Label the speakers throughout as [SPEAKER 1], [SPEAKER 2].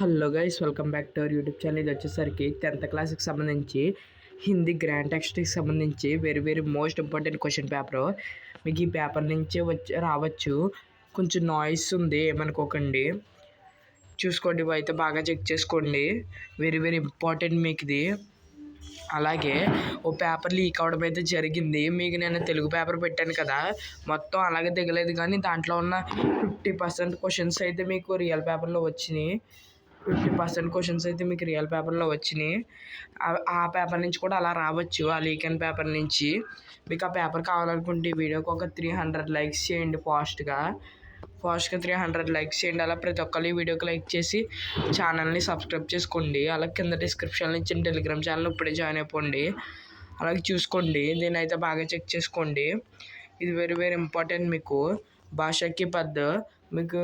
[SPEAKER 1] Hello guys, welcome back to our YouTube channel. ఇది వచ్చేసరికి 10th క్లాస్కి సంబంధించి హిందీ గ్రాండ్ టెక్స్ట్కి సంబంధించి very most important question paper. మీకు ఈ పేపర్ నుంచి రావచ్చు. కొంచెం నాయిస్ ఉంది, ఏమనుకోకండి. చూసుకోండి, అయితే బాగా చెక్ చేసుకోండి. వెరీ ఇంపార్టెంట్ మీకు ఇది. అలాగే ఓ పేపర్ లీక్ అవడం అయితే జరిగింది. మీకు నేను తెలుగు పేపర్ పెట్టాను కదా, మొత్తం అలాగే దిగలేదు, కానీ దాంట్లో ఉన్న 50% క్వశ్చన్స్ అయితే మీకు రియల్ పేపర్లో వచ్చినాయి. 50% క్వశ్చన్స్ అయితే మీకు రియల్ పేపర్లో వచ్చినాయి. ఆ పేపర్ నుంచి కూడా అలా రావచ్చు, ఆ లీక్ అయిన పేపర్ నుంచి. మీకు ఆ పేపర్ కావాలనుకుంటే ఈ వీడియోకి ఒక 300 లైక్స్ చేయండి. ఫాస్ట్గా 300 లైక్స్ చేయండి. అలా ప్రతి ఒక్కరు ఈ వీడియోకి లైక్ చేసి ఛానల్ని సబ్స్క్రైబ్ చేసుకోండి. అలాగే కింద డిస్క్రిప్షన్లో ఇచ్చిన టెలిగ్రామ్ ఛానల్ ఇప్పుడే జాయిన్ అయిపోండి. అలాగే చూసుకోండి, దీన్ని అయితే బాగా చెక్ చేసుకోండి. ఇది వెరీ ఇంపార్టెంట్ మీకు. భాషకి పద్ మీకు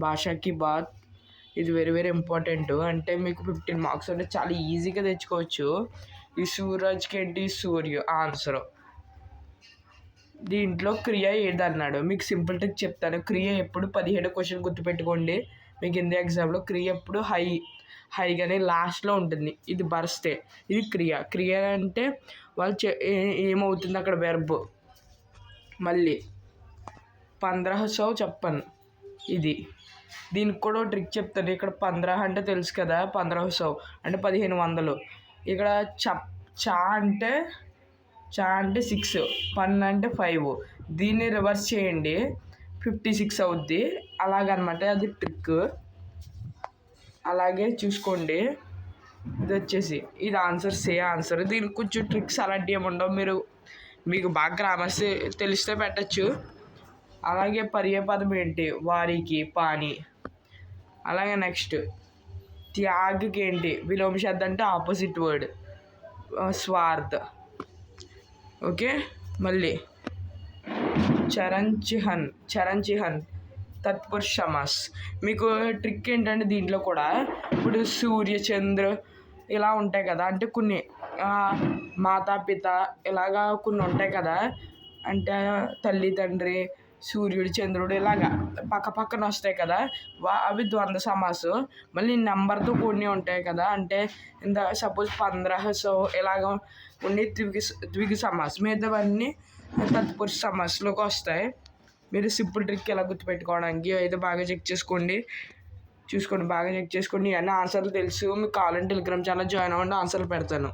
[SPEAKER 1] భాషకి బాత్ ఇది వెరీ ఇంపార్టెంట్. అంటే మీకు 15 మార్క్స్ అంటే చాలా ఈజీగా తెచ్చుకోవచ్చు. ఈ సూరజ్కి ఏంటి సూర్య ఆన్సర్. దీంట్లో క్రియ ఏదన్నాడు, మీకు సింపుల్ ట్రిక్ చెప్తాను. క్రియ ఎప్పుడు 17 క్వశ్చన్ గుర్తుపెట్టుకోండి. మీకు హిందీ ఎగ్జామ్లో క్రియ ఎప్పుడు హైగానే లాస్ట్లో ఉంటుంది. ఇది బర్స్తే, ఇది క్రియ అంటే వాళ్ళు ఏమవుతుంది అక్కడ వెర్బ్. మళ్ళీ 1500 చెప్పను. దీనికి కూడా ట్రిక్ చెప్తాను. ఇక్కడ 15 అంటే తెలుసు కదా, 1500 అంటే 1500. ఇక్కడ చా అంటే 6, పన్ అంటే 5. దీన్ని రివర్స్ చేయండి, 56 అవుద్ది. అలాగనమాట, అది ట్రిక్. అలాగే చూసుకోండి, ఇది వచ్చేసి ఇది ఆన్సర్. దీనికి కొంచెం ట్రిక్స్ అలాంటివి ఏముండవు. మీకు బాగా గ్రామర్స్ తెలిస్తే పెట్టచ్చు. అలాగే పర్యాయపదం ఏంటి, వారికి పాని. అలాగే నెక్స్ట్ త్యాగ్కి ఏంటి, విలోమ శబ్దం అంటే ఆపోజిట్ వర్డ్ స్వార్థ. ఓకే, మళ్ళీ చరణ్ తత్పురుష సమాస్. మీకు ట్రిక్ ఏంటంటే దీంట్లో కూడా ఇప్పుడు సూర్య చంద్ర ఇలా ఉంటాయి కదా, అంటే కొన్ని మాతాపిత ఇలాగా కొన్ని ఉంటాయి కదా, అంటే తల్లి తండ్రి సూర్యుడు చంద్రుడు ఇలాగా పక్కన వస్తాయి కదా, అవి ద్వంద్వ సమాసు. మళ్ళీ నెంబర్తో కొన్ని ఉంటాయి కదా, అంటే సపోజ్ 1500 ఇలాగ ఉండి ద్విగు సమాస్. మిగతావన్నీ తత్పురుష సమాస్లోకి వస్తాయి. మీరు సింపుల్ ట్రిక్ ఎలా గుర్తుపెట్టుకోవడానికి అయితే బాగా చెక్ చేసుకోండి. బాగా చెక్ చేసుకోండి. ఇవన్నీ ఆన్సర్లు తెలుసు. మీకు కావాలంటే టెలిగ్రామ్ ఛానల్ జాయిన్ అవ్వండి, ఆన్సర్లు పెడతాను.